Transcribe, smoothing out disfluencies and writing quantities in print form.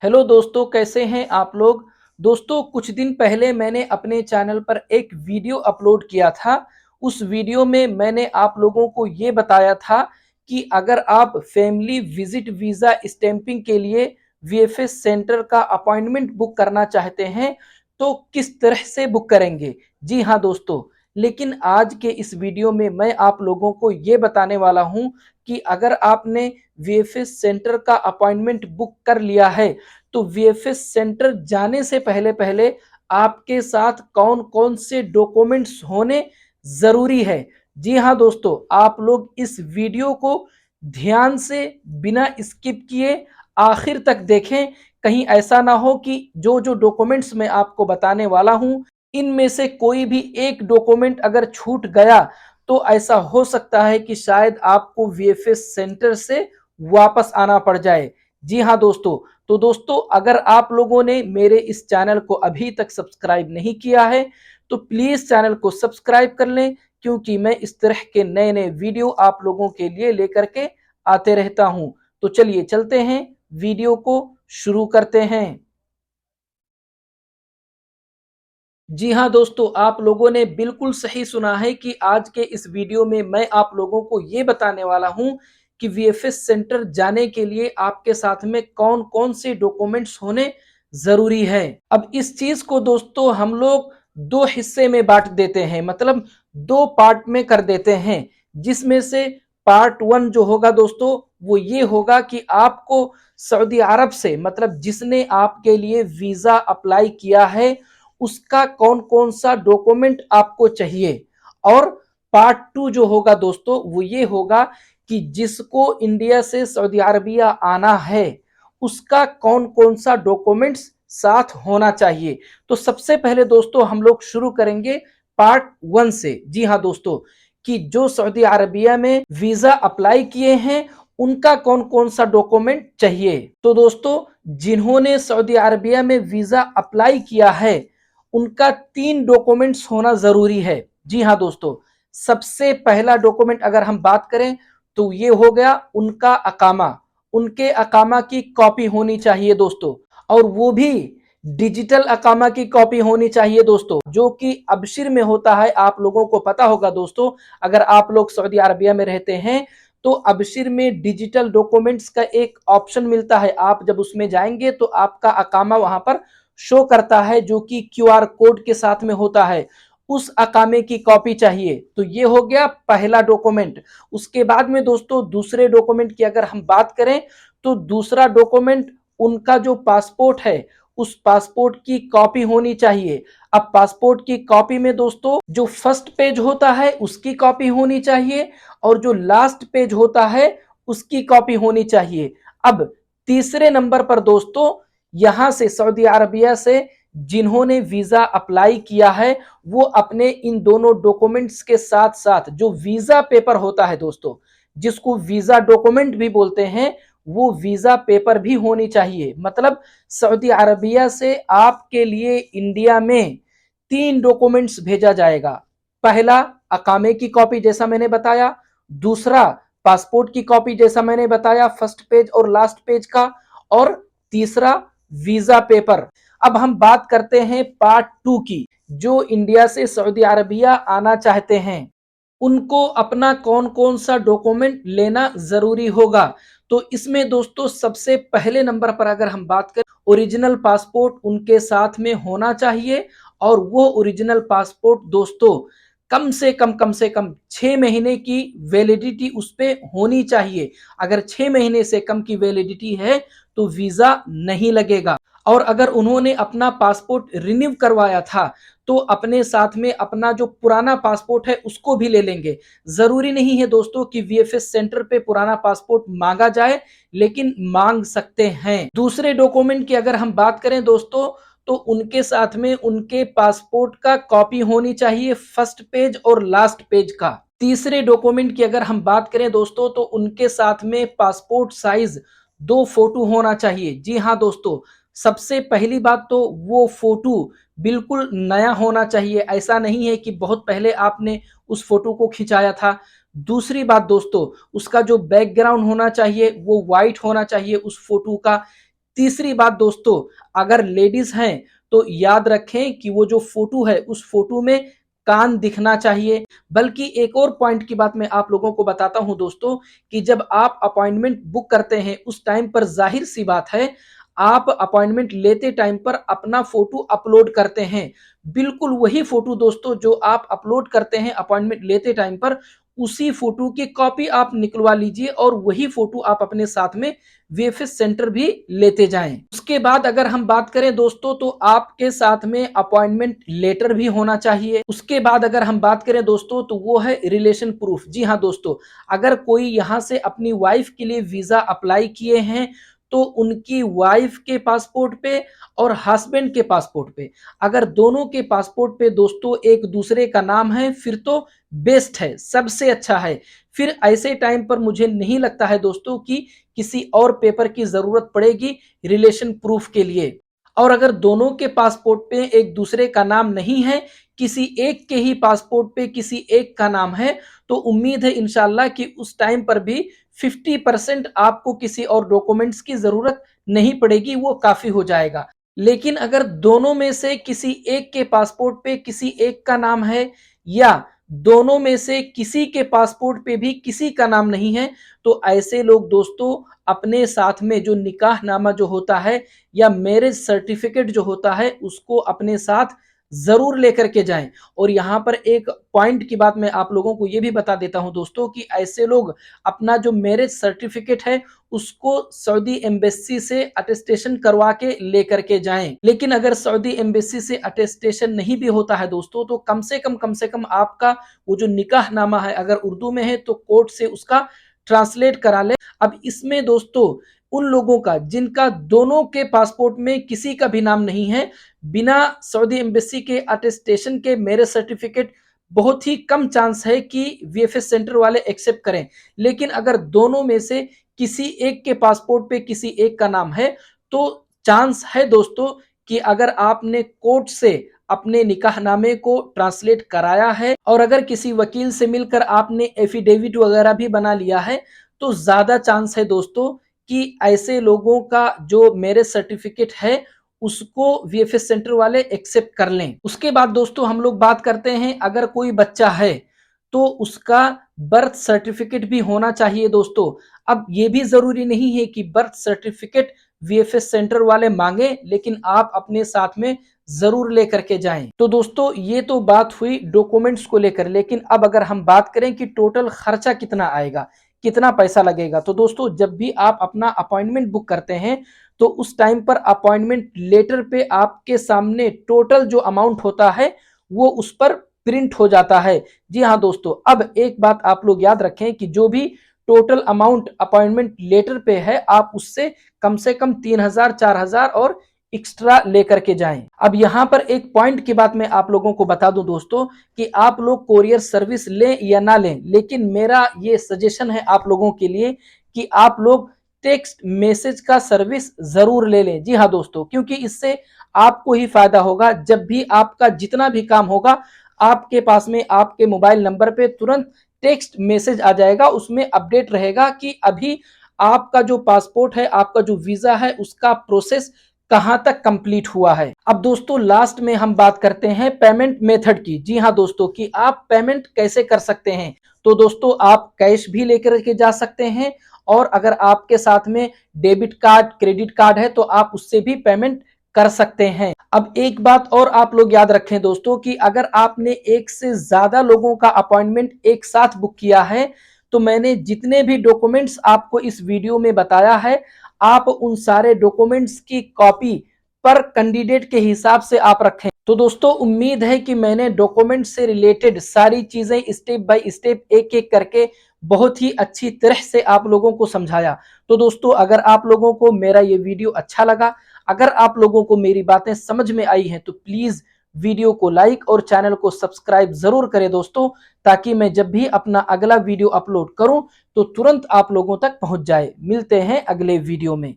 Hello दोस्तों, कैसे हैं आप लोग। दोस्तों, कुछ दिन पहले मैंने अपने चैनल पर एक वीडियो अपलोड किया था। उस वीडियो में मैंने आप लोगों को ये बताया था कि अगर आप फैमिली विजिट वीज़ा स्टैंपिंग के लिए वीएफएस सेंटर का अपॉइंटमेंट बुक करना चाहते हैं तो किस तरह से बुक करेंगे। जी हाँ दोस्तों, लेकिन आज के इस वीडियो में मैं आप लोगों को ये बताने वाला हूँ कि अगर आपने वीएफएस सेंटर का अपॉइंटमेंट बुक कर लिया है तो वीएफएस सेंटर जाने से पहले पहले आपके साथ कौन कौन से डॉक्यूमेंट्स होने जरूरी है। जी हाँ दोस्तों, आप लोग इस वीडियो को ध्यान से बिना स्किप किए आखिर तक देखें। कहीं ऐसा ना हो कि जो जो डॉक्यूमेंट्स मैं आपको बताने वाला हूं इनमें से कोई भी एक डॉक्यूमेंट अगर छूट गया तो ऐसा हो सकता है कि शायद आपको वीएफएस सेंटर से वापस आना पड़ जाए। जी हाँ दोस्तों, तो दोस्तों अगर आप लोगों ने मेरे इस चैनल को अभी तक सब्सक्राइब नहीं किया है तो प्लीज चैनल को सब्सक्राइब कर लें, क्योंकि मैं इस तरह के नए नए वीडियो आप लोगों के लिए लेकर के आते रहता हूं। तो चलिए चलते हैं, वीडियो को शुरू करते हैं। जी हाँ दोस्तों, आप लोगों ने बिल्कुल सही सुना है कि आज के इस वीडियो में मैं आप लोगों को ये बताने वाला हूँ कि वीएफएस सेंटर जाने के लिए आपके साथ में कौन कौन से डॉक्यूमेंट्स होने जरूरी है। अब इस चीज को दोस्तों हम लोग दो हिस्से में बांट देते हैं, मतलब दो पार्ट में कर देते हैं। जिसमें से पार्ट वन जो होगा दोस्तों वो ये होगा कि आपको सऊदी अरब से, मतलब जिसने आपके लिए वीजा अप्लाई किया है उसका कौन कौन सा डॉक्यूमेंट आपको चाहिए। और पार्ट टू जो होगा दोस्तों वो ये होगा कि जिसको इंडिया से सऊदी अरबिया आना है उसका कौन कौन सा डॉक्यूमेंट्स साथ होना चाहिए। तो सबसे पहले दोस्तों हम लोग शुरू करेंगे पार्ट वन से। जी हाँ दोस्तों, कि जो सऊदी अरबिया में वीजा अप्लाई किए हैं उनका कौन कौन सा डॉक्यूमेंट चाहिए। तो दोस्तों, जिन्होंने सऊदी अरबिया में वीजा अप्लाई किया है उनका तीन डॉक्यूमेंट्स होना जरूरी है। जी हाँ दोस्तों, सबसे पहला डॉक्यूमेंट अगर हम बात करें तो ये हो गया उनका अकामा। उनके अकामा की कॉपी होनी चाहिए दोस्तों, और वो भी डिजिटल अकामा की कॉपी होनी चाहिए दोस्तों, जो कि अबशिर में होता है। आप लोगों को पता होगा दोस्तों, अगर आप लोग सऊदी अरबिया में रहते हैं तो अबशिर में डिजिटल डॉक्यूमेंट्स का एक ऑप्शन मिलता है। आप जब उसमें जाएंगे तो आपका अकामा वहां पर शो करता है, जो कि क्यूआर कोड के साथ में होता है। उस अकामे की कॉपी चाहिए। तो ये हो गया पहला डॉक्यूमेंट। उसके बाद में दोस्तों दूसरे डॉक्यूमेंट की अगर हम बात करें तो दूसरा डॉक्यूमेंट उनका जो पासपोर्ट है उस पासपोर्ट की कॉपी होनी चाहिए। अब पासपोर्ट की कॉपी में दोस्तों जो फर्स्ट पेज होता है उसकी कॉपी होनी चाहिए और जो लास्ट पेज होता है उसकी कॉपी होनी चाहिए। अब तीसरे नंबर पर दोस्तों, यहां से सऊदी अरबिया से जिन्होंने वीजा अप्लाई किया है वो अपने इन दोनों डॉक्यूमेंट्स के साथ साथ जो वीजा पेपर होता है दोस्तों, जिसको वीजा डॉक्यूमेंट भी बोलते हैं, वो वीजा पेपर भी होनी चाहिए। मतलब सऊदी अरबिया से आपके लिए इंडिया में तीन डॉक्यूमेंट्स भेजा जाएगा। पहला अकामे की कॉपी जैसा मैंने बताया, दूसरा पासपोर्ट की कॉपी जैसा मैंने बताया फर्स्ट पेज और लास्ट पेज का, और तीसरा वीजा पेपर। अब हम बात करते हैं पार्ट टू की। जो इंडिया से सऊदी अरबिया आना चाहते हैं उनको अपना कौन कौन सा डॉक्यूमेंट लेना जरूरी होगा। तो इसमें दोस्तों सबसे पहले नंबर पर अगर हम बात करें, ओरिजिनल पासपोर्ट उनके साथ में होना चाहिए। और वो ओरिजिनल पासपोर्ट दोस्तों कम से कम 6 महीने की वैलिडिटी उस पे होनी चाहिए। अगर 6 महीने से कम की वैलिडिटी है तो वीजा नहीं लगेगा। और अगर उन्होंने अपना पासपोर्ट रिन्यू करवाया था तो अपने साथ में अपना जो पुराना पासपोर्ट है उसको भी ले लेंगे। जरूरी नहीं है दोस्तों कि वीएफएस सेंटर पे पुराना पासपोर्ट मांगा जाए, लेकिन मांग सकते हैं। दूसरे डॉक्यूमेंट की अगर हम बात करें दोस्तों तो उनके साथ में उनके पासपोर्ट का कॉपी होनी चाहिए फर्स्ट पेज और लास्ट पेज का। तीसरे डॉक्यूमेंट की अगर हम बात करें दोस्तों तो उनके साथ में पासपोर्ट साइज 2 फोटो होना चाहिए। जी हाँ दोस्तों, सबसे पहली बात तो वो फोटो बिल्कुल नया होना चाहिए। ऐसा नहीं है कि बहुत पहले आपने उस फोटो को खिंचाया था। दूसरी बात दोस्तों, उसका जो बैकग्राउंड होना चाहिए वो व्हाइट होना चाहिए उस फोटो का। तीसरी बात दोस्तों, अगर लेडीज हैं तो याद रखें कि वो जो फोटो है उस फोटो में कान दिखना चाहिए। बल्कि एक और पॉइंट की बात मैं आप लोगों को बताता हूं दोस्तों, कि जब आप अपॉइंटमेंट बुक करते हैं उस टाइम पर जाहिर सी बात है, आप अपॉइंटमेंट लेते टाइम पर अपना फोटो अपलोड करते हैं। बिल्कुल वही फोटो दोस्तों जो आप अपलोड करते हैं अपॉइंटमेंट लेते टाइम पर, उसी फोटो की कॉपी आप निकलवा लीजिए और वही फोटो आप अपने साथ में वीएफएस सेंटर भी लेते जाएं। उसके बाद अगर हम बात करें दोस्तों, तो आपके साथ में अपॉइंटमेंट लेटर भी होना चाहिए। उसके बाद अगर हम बात करें दोस्तों, तो वो है रिलेशन प्रूफ। जी हाँ दोस्तों, अगर कोई यहाँ से अपनी वाइफ के लिए वीजा अप्लाई किए हैं तो उनकी वाइफ के पासपोर्ट पे और हस्बैंड के पासपोर्ट पे, अगर दोनों के पासपोर्ट पे दोस्तों एक दूसरे का नाम है, फिर तो बेस्ट है, सबसे अच्छा है। फिर ऐसे टाइम पर मुझे नहीं लगता है दोस्तों कि किसी और पेपर की जरूरत पड़ेगी रिलेशन प्रूफ के लिए। और अगर दोनों के पासपोर्ट पे एक दूसरे का नाम नहीं है, किसी एक के ही पासपोर्ट पे किसी एक का नाम है, तो उम्मीद है इंशाल्लाह कि उस टाइम पर भी 50% आपको किसी और डॉक्यूमेंट्स की जरूरत नहीं पड़ेगी, वो काफी हो जाएगा। लेकिन अगर दोनों में से किसी एक के पासपोर्ट पे किसी एक का नाम है, या दोनों में से किसी के पासपोर्ट पे भी किसी का नाम नहीं है, तो ऐसे लोग दोस्तों अपने साथ में जो निकाहनामा जो होता है या मैरिज सर्टिफिकेट जो होता है उसको अपने साथ जरूर लेकर के जाएं। और यहाँ पर एक पॉइंट की बात मैं आप लोगों को ये भी बता देता हूं दोस्तों, कि ऐसे लोग अपना जो मैरिज सर्टिफिकेट है उसको सऊदी एम्बेसी से अटेस्टेशन करवा के लेकर के जाएं। लेकिन अगर सऊदी एम्बेसी से अटेस्टेशन नहीं भी होता है दोस्तों, तो कम से कम आपका वो जो निकाहनामा है अगर उर्दू में है तो कोर्ट से उसका ट्रांसलेट करा ले। अब इसमें दोस्तों उन लोगों का जिनका दोनों के पासपोर्ट में किसी का भी नाम नहीं है, बिना सऊदी एम्बेसी के अटेस्टेशन के मैरिज सर्टिफिकेट बहुत ही कम चांस है कि वीएफएस सेंटर वाले एक्सेप्ट करें। लेकिन अगर दोनों में से किसी एक के पासपोर्ट पे किसी एक का नाम है, तो चांस है दोस्तों कि अगर आपने कोर्ट से अपने निकाहनामे को ट्रांसलेट कराया है और अगर किसी वकील से मिलकर आपने एफिडेविट वगैरह भी बना लिया है, तो ज्यादा चांस है दोस्तों कि ऐसे लोगों का जो मैरिज सर्टिफिकेट है उसको वीएफएस सेंटर वाले एक्सेप्ट कर लें। उसके बाद दोस्तों हम लोग बात करते हैं, अगर कोई बच्चा है तो उसका बर्थ सर्टिफिकेट भी होना चाहिए दोस्तों। अब ये भी जरूरी नहीं है कि बर्थ सर्टिफिकेट वीएफएस सेंटर वाले मांगे, लेकिन आप अपने साथ में जरूर लेकर के जाएं। तो दोस्तों ये तो बात हुई डॉक्यूमेंट्स को लेकर, लेकिन अब अगर हम बात करें कि टोटल खर्चा कितना आएगा, कितना पैसा लगेगा, तो दोस्तों जब भी आप अपना अपॉइंटमेंट बुक करते हैं तो उस टाइम पर अपॉइंटमेंट लेटर पे आपके सामने टोटल जो अमाउंट होता है वो उस पर प्रिंट हो जाता है। जी हाँ दोस्तों, अब एक बात आप लोग याद रखें कि जो भी टोटल अमाउंट अपॉइंटमेंट लेटर पे है आप उससे कम से कम 3,000 4,000 और एक्स्ट्रा लेकर के जाएं। अब यहाँ पर एक पॉइंट की बात मैं आप लोगों को बता दूं दोस्तों, कि आप लोग कोरियर सर्विस लें या ना लें, लेकिन मेरा ये सजेशन है आप लोगों के लिए कि आप लोग टेक्स्ट मैसेज का सर्विस जरूर ले लें। जी हाँ दोस्तों, क्योंकि इससे आपको ही फायदा होगा। जब भी आपका जितना भी काम होगा आपके पास में आपके मोबाइल नंबर पे तुरंत टेक्स्ट मैसेज आ जाएगा, उसमें अपडेट रहेगा कि अभी आपका जो पासपोर्ट है, आपका जो वीजा है, उसका प्रोसेस कहां तक कंप्लीट हुआ है। अब दोस्तों लास्ट में हम बात करते हैं पेमेंट मेथड की। जी हाँ दोस्तों, कि आप पेमेंट कैसे कर सकते हैं। तो दोस्तों आप कैश भी लेकर के जा सकते हैं, और अगर आपके साथ में डेबिट कार्ड क्रेडिट कार्ड है तो आप उससे भी पेमेंट कर सकते हैं। अब एक बात और आप लोग याद रखें दोस्तों, कि अगर आपने एक से ज्यादा लोगों का अपॉइंटमेंट एक साथ बुक किया है, तो मैंने जितने भी डॉक्यूमेंट्स आपको इस वीडियो में बताया है, आप उन सारे डॉक्यूमेंट्स की कॉपी पर कैंडिडेट के हिसाब से आप रखें। तो दोस्तों उम्मीद है कि मैंने डॉक्यूमेंट से रिलेटेड सारी चीजें स्टेप बाय स्टेप एक एक करके बहुत ही अच्छी तरह से आप लोगों को समझाया। तो दोस्तों अगर आप लोगों को मेरा ये वीडियो अच्छा लगा, अगर आप लोगों को मेरी बातें समझ में आई हैं, तो प्लीज वीडियो को लाइक और चैनल को सब्सक्राइब जरूर करें दोस्तों, ताकि मैं जब भी अपना अगला वीडियो अपलोड करूं तो तुरंत आप लोगों तक पहुंच जाए। मिलते हैं अगले वीडियो में।